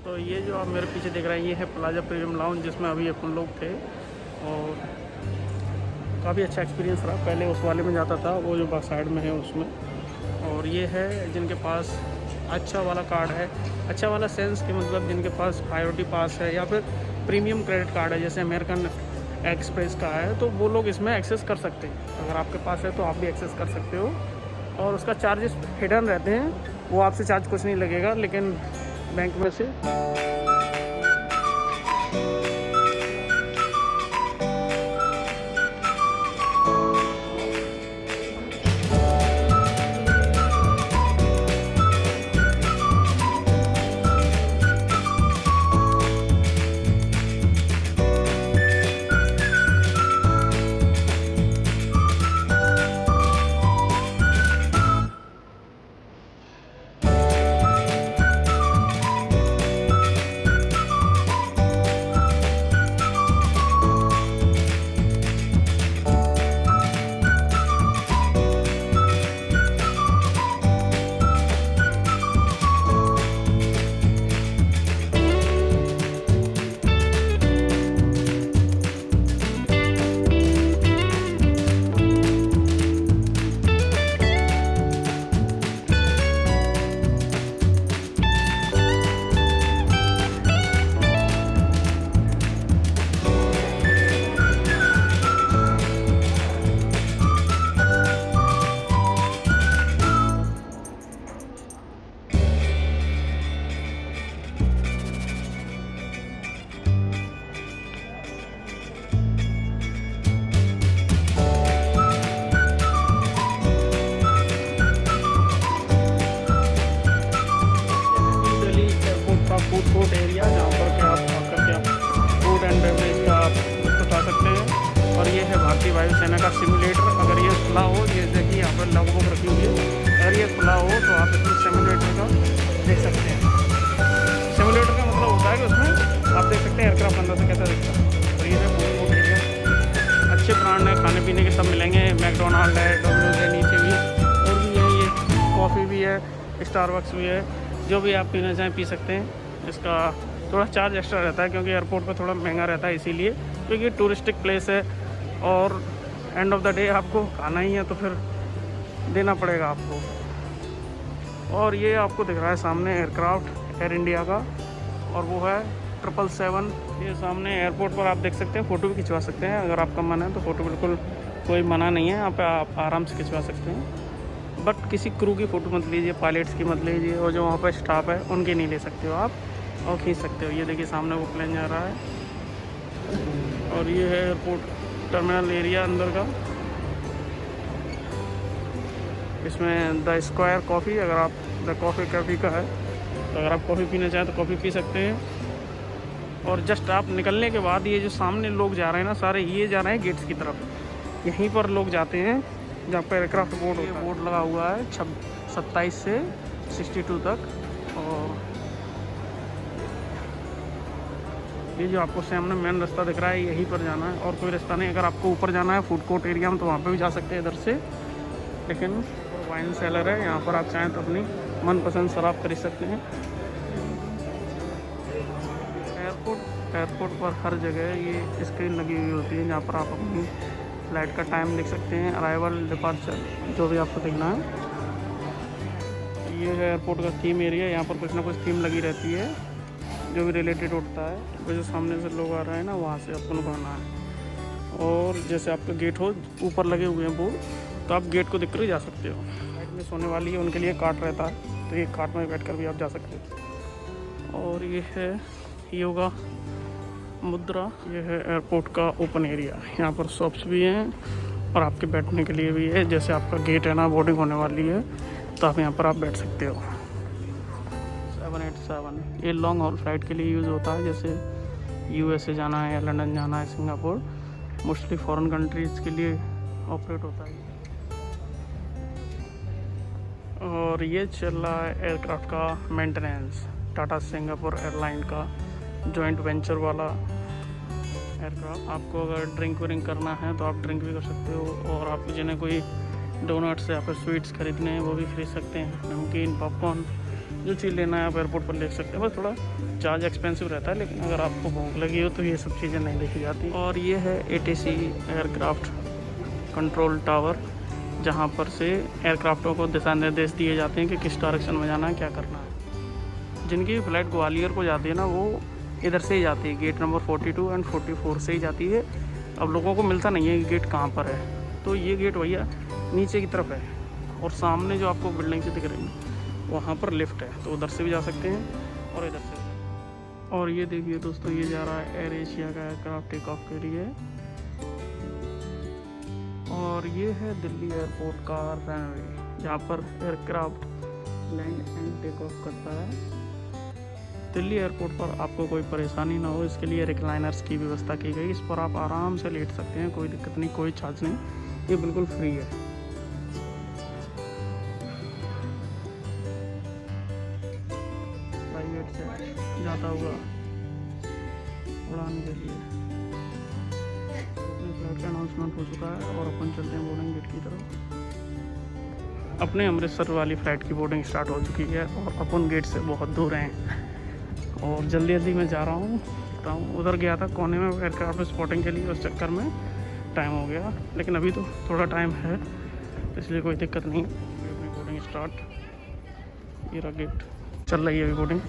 तो ये जो आप मेरे पीछे देख रहे हैं ये है प्लाजा प्रीमियम लाउंज, जिसमें अभी अपन लोग थे और काफ़ी अच्छा एक्सपीरियंस रहा। पहले उस वाले में जाता था, वो जो बैक साइड में है उसमें। और ये है जिनके पास अच्छा वाला कार्ड है, अच्छा वाला सेंस कि मतलब जिनके पास प्रायोरिटी पास है या फिर प्रीमियम क्रेडिट कार्ड है, जैसे अमेरिकन एक्सप्रेस का है, तो वो लोग इसमें एक्सेस कर सकते हैं। अगर आपके पास है तो आप भी एक्सेस कर सकते हो। और उसका चार्जेस हिडन रहते हैं, वो आपसे चार्ज कुछ नहीं लगेगा, लेकिन बैंक में से फूड कोर्ट एरिया, जहाँ पर के आप आकर के आप फूड एंड बेवरेज का आप लुत्फ उठा सकते हैं। और ये है भारतीय वायुसेना का सिमुलेटर। अगर ये खुला हो, जैसे कि यहाँ पर लगभग रखी हुई है, अगर ये खुला हो तो आप इसमें सिमुलेटर का देख सकते हैं। सिमुलेटर का मतलब होता है कि उसमें आप देख सकते हैं एयरक्राफ्ट अंदर से कैसा दिखता है। तो ये है फूड कोर्ट एरिया। अच्छे ब्रांड है, खाने पीने के सब मिलेंगे। मैकडोनाल्ड है, डोमिनोज है, नीचे भी और भी है। ये कॉफ़ी भी है, स्टारबक्स भी है, जो भी आप पीना चाहें पी सकते हैं। इसका थोड़ा चार्ज एक्स्ट्रा रहता है क्योंकि एयरपोर्ट पर थोड़ा महंगा रहता है, इसीलिए, क्योंकि टूरिस्टिक प्लेस है और एंड ऑफ द डे आपको खाना ही है तो फिर देना पड़ेगा आपको। और ये आपको दिख रहा है सामने एयरक्राफ्ट एयर इंडिया का, और वो है 777। ये सामने एयरपोर्ट पर आप देख सकते हैं, फ़ोटो भी खिंचवा सकते हैं। अगर आपका मन है तो फ़ोटो बिल्कुल कोई मना नहीं है, यहाँ पे आप आराम से खिंचवा सकते हैं। बट किसी क्रू की फ़ोटो मत लीजिए, पायलट्स की मत लीजिए, और जो वहाँ पर स्टाफ है उनकी नहीं ले सकते हो आप, और खींच सकते हो। ये देखिए सामने वो प्लेन जा रहा है। और ये है एयरपोर्ट टर्मिनल एरिया अंदर का। इसमें द स्क्वायर कॉफ़ी, अगर आप द कॉफ़ी कैफ़े का है तो अगर आप कॉफ़ी पीना चाहें तो कॉफ़ी पी सकते हैं। और जस्ट आप निकलने के बाद ये जो सामने लोग जा रहे हैं ना सारे, ये जा रहे हैं गेट्स की तरफ। यहीं पर लोग जाते हैं जहाँ पर एयरक्राफ्ट बोर्ड होता है। बोर्ड लगा हुआ है 27 से 62 तक। और ये जो आपको सामने मेन रास्ता दिख रहा है, यहीं पर जाना है और कोई रास्ता नहीं। अगर आपको ऊपर जाना है फूड कोर्ट एरिया में तो वहाँ पे भी जा सकते हैं इधर से, लेकिन वाइन सेलर है, यहाँ पर आप चाहें तो अपनी मनपसंद शराब खरीद सकते हैं। एयरपोर्ट पर हर जगह ये स्क्रीन लगी हुई होती है जहाँ पर आप अपनी फ़्लाइट का टाइम लिख सकते हैं, अराइवल, डिपार्चर, जो भी आपको देखना है। ये है एयरपोर्ट का थीम एरिया, यहाँ पर कुछ ना कुछ थीम लगी रहती है जो भी रिलेटेड होता है। वो जो सामने से लोग आ रहे हैं ना, वहाँ से आपको निकलना है। और जैसे आपका गेट हो, ऊपर लगे हुए हैं बोर्ड, तो आप गेट को देखकर ही जा सकते हो। फ्लाइट में सोने वाली है उनके लिए कार्ट रहता है, तो ये कार्ट में बैठ कर भी आप जा सकते हो। और ये है योगा मुद्रा। ये है एयरपोर्ट का ओपन एरिया, यहाँ पर शॉप्स भी हैं और आपके बैठने के लिए भी है। जैसे आपका गेट है ना, बोर्डिंग होने वाली है, तो आप यहाँ पर आप बैठ सकते हो। 787 ये लॉन्ग हॉल फ्लाइट के लिए यूज़ होता है, जैसे यूएसए जाना है या लंदन जाना है, सिंगापुर, मोस्टली फॉरेन कंट्रीज़ के लिए ऑपरेट होता है। और ये चल रहा है एयरक्राफ्ट का मेंटेनेंस, टाटा सिंगापुर एयरलाइन का जॉइंट वेंचर वाला एयरक्राफ्ट। आपको अगर ड्रिंक व्रिंक करना है तो आप ड्रिंक भी कर सकते हो, और आपको जिन्हें कोई डोनट्स या फिर स्वीट्स खरीदने हैं वो भी खरीद सकते हैं। नमकीन, पॉपकॉर्न, जो चीज़ लेना है आप एयरपोर्ट पर ले सकते हैं। बस थोड़ा चार्ज एक्सपेंसिव रहता है, लेकिन अगर आपको भूख लगी हो तो ये सब चीज़ें नहीं देखी जाती। और ये है ATC एयरक्राफ्ट कंट्रोल टावर, जहाँ पर से एयरक्राफ्टों को दिशा निर्देश दिए जाते हैं कि किस डायरेक्शन में जाना है, क्या करना है। जिनकी फ़्लाइट ग्वालियर को जाती है ना, वो इधर से ही जाती है, गेट नंबर 42 एंड 44 से ही जाती है। अब लोगों को मिलता नहीं है कि गेट कहाँ पर है, तो ये गेट भैया नीचे की तरफ है, और सामने जो आपको बिल्डिंग से दिख रही है वहाँ पर लिफ्ट है, तो उधर से भी जा सकते हैं और इधर से भी। और ये देखिए दोस्तों, ये जा रहा है एयर एशिया का एयरक्राफ्ट टेक ऑफ के लिए। और ये है दिल्ली एयरपोर्ट का रनवे, जहाँ पर aircraft land and take off करता है। दिल्ली एयरपोर्ट पर आपको कोई परेशानी ना हो, इसके लिए रिक्लाइनर्स की व्यवस्था की गई। इस पर आप आराम से लेट सकते हैं, कोई दिक्कत नहीं, कोई चार्ज नहीं, ये बिल्कुल फ्री है। प्राइवेट से जाता हुआ उड़ान के लिए फ्लाइट का अनाउंसमेंट हो चुका है, और अपन चलते हैं बोर्डिंग गेट की तरफ। अपने अमृतसर वाली फ़्लाइट की बोर्डिंग स्टार्ट हो चुकी है, और अपन गेट से बहुत दूर हैं, और जल्दी जल्दी मैं जा रहा हूँ। उधर गया था कोने में एयरक्राफ्ट स्पॉटिंग के लिए, उस चक्कर में टाइम हो गया, लेकिन अभी तो थोड़ा टाइम है, इसलिए कोई दिक्कत नहीं। अभी बोर्डिंग स्टार्ट, ये रहा गेट, चल रही है अभी बोर्डिंग।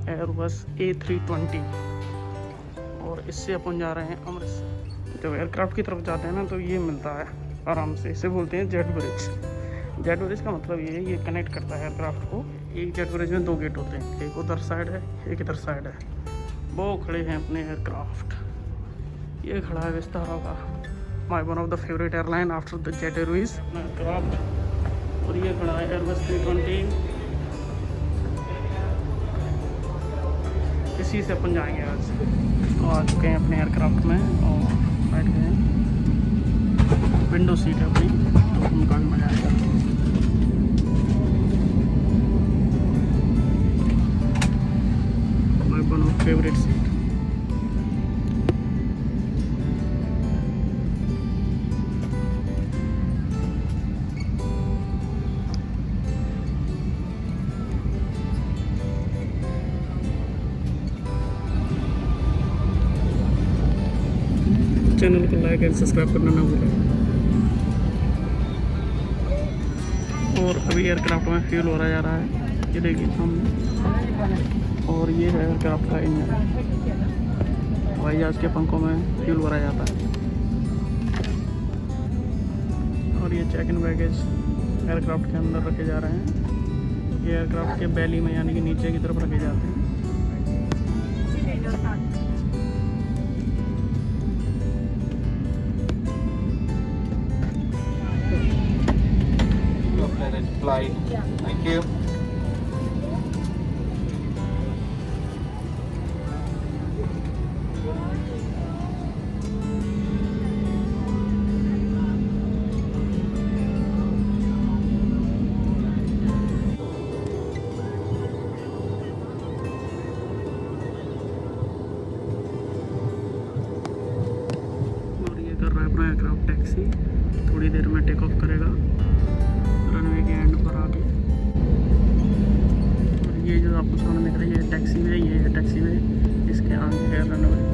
एयरबस A320, और इससे अपन जा रहे हैं अमृतसर। जब एयरक्राफ्ट की तरफ जाते हैं ना, तो ये मिलता है आराम से, इसे बोलते हैं जेट ब्रिज। जेट ब्रिज का मतलब ये है, ये कनेक्ट करता है एयरक्राफ्ट को। एक जेट ब्रिज में 2 गेट होते हैं, एक उधर साइड है, एक इधर साइड है। वो खड़े हैं अपने एयरक्राफ्ट, ये खड़ा है विस्तारा का, my one of the favourite airline after the jet Airways aircraft. और ये खड़ा है एयरबस 320, इसी से अपन जाएंगे आज। तो आ चुके हैं अपने एयरक्राफ्ट में और बैठ गए हैं। विंडो सीट है अपनी, तो उनका भी मजा आएगा। My one of favourite seat. Channel को लाइक एंड सब्सक्राइब करना ना भूलें। और अभी एयरक्राफ्ट में फ्यूल हो रहा जा रहा है, ये देखिए सामने। और ये है एयरक्राफ्ट का इंजन, हवाई जहाज़ के पंखों में फ्यूल भरा जाता है। और ये चेक इन बैगेज एयरक्राफ्ट के अंदर रखे जा रहे हैं। ये एयरक्राफ्ट के बैली में, यानी कि नीचे की तरफ रखे जाते हैं। Flight. Thank you. और ये कर रहा है अपना एयरक्राफ्ट टैक्सी, थोड़ी देर में टेक ऑफ करेगा रनवे के एंड पर आके। और ये जो आपको सामने दिख रही है टैक्सी वे, ये है टैक्सी वे, इसके आगे है रनवे।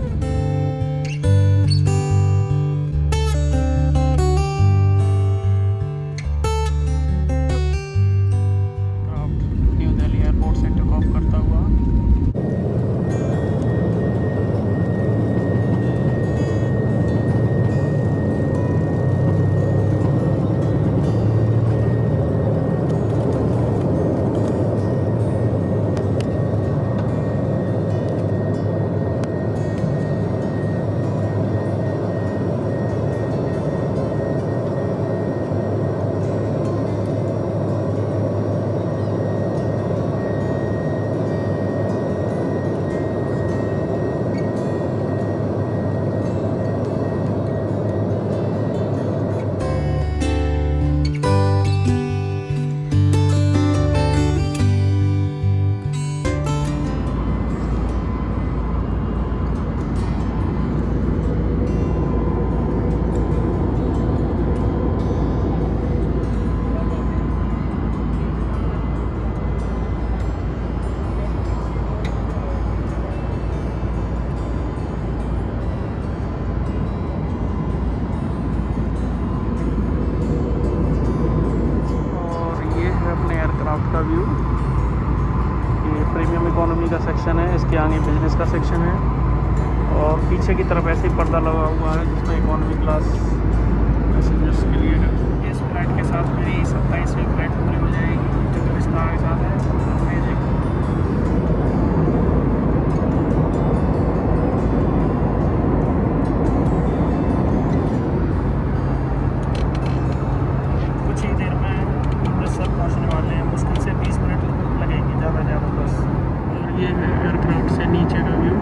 न्यू दिल्ली एयरपोर्ट से टेक ऑफ करता हुआ का व्यू। ये प्रीमियम इकोनॉमी का सेक्शन है, इसके आगे बिजनेस का सेक्शन है और पीछे की तरफ ऐसे ही पर्दा लगा हुआ है जिसमें इकोनॉमी क्लास पैसेंजर्स के लिए है। इस फ्लाइट के साथ मेरी 27वीं फ्लाइट पूरी हो जाएगी जो कि विस्तारा के साथ है। अमेजिंग। कुछ ही देर में अमृतसर पहुंचने वाले हैं, मुश्किल से 20 मिनट लगेगी ज़्यादा बस। और ये है एयरक्राफ्ट से नीचे का व्यू।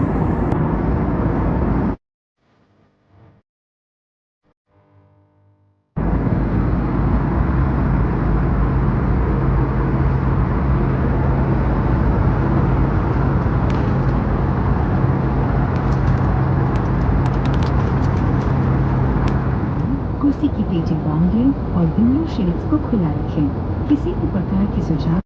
कुर्सी की पेटी बांध लें और विंडो शेड्स को खुला रखें। किसी भी प्रकार की सुझाव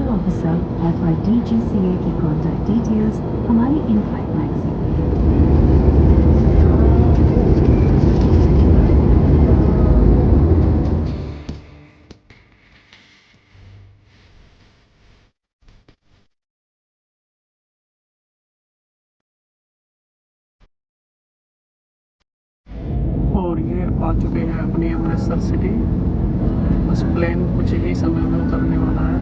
ऑफिसर अथवा DGCA की कॉन्टैक्ट डिटेल्स हमारी इन फ्लाइट मैगजीन। और ये आ चुके हैं अपनी अमृतसर सिटी। बस प्लेन कुछ ही समय में उतरने वाला है।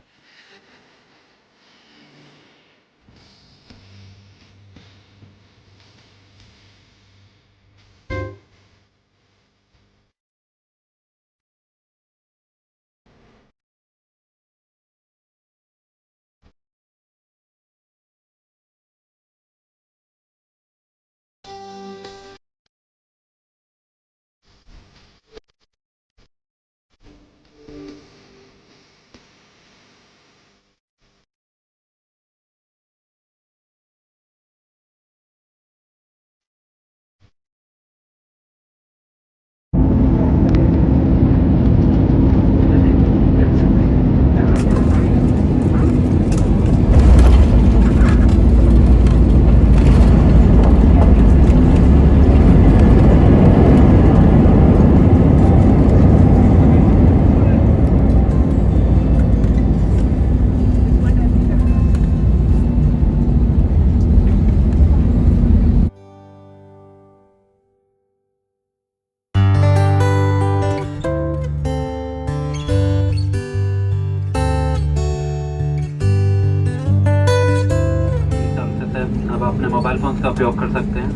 अब अपने मोबाइल फोन का उपयोग कर सकते हैं।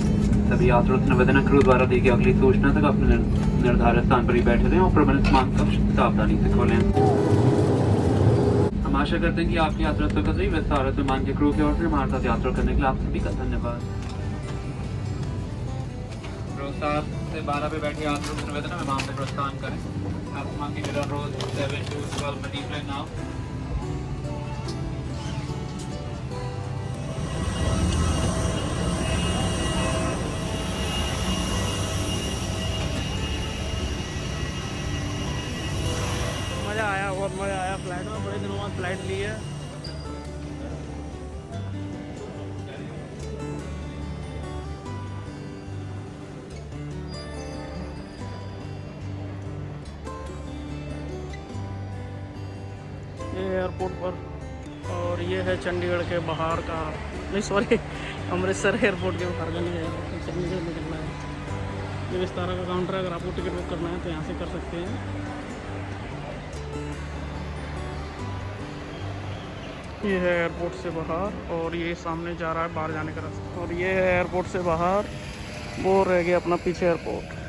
सभी यात्रियों से निवेदन है, क्रू द्वारा दी गई अगली सूचना तक अपने निर्धारित स्थान पर ही बैठे रहें और प्रबंधित सामान कक्ष सावधानी से खोलें। हम आशा करते हैं कि आपकी यात्रा सुखद रही। विस्तारित विमान के क्रू की ओर से हमारे साथ यात्रा करने के लिए आप सभी का धन्यवाद। 7 से 12 पे बैठे यात्रियों से निवेदन है विमान से प्रस्थान करें। आप विमान की मिरर रोज 7 to 12 में डिक्लाइन नाउ। मज़ा आया, बहुत मज़ा आया फ्लाइट में। बड़े दिनों बाद फ्लाइट ली है। ये एयरपोर्ट पर और ये है चंडीगढ़ के बाहर का, नहीं सॉरी अमृतसर एयरपोर्ट के बाहर का नहीं है, चंडीगढ़ निकलना है। ये विस्तारा का काउंटर है, अगर आपको टिकट बुक करना है तो यहाँ से कर सकते हैं। ये है एयरपोर्ट से बाहर और ये सामने जा रहा है बाहर जाने का रास्ता। और ये है एयरपोर्ट से बाहर, वो रह गया अपना पीछे एयरपोर्ट।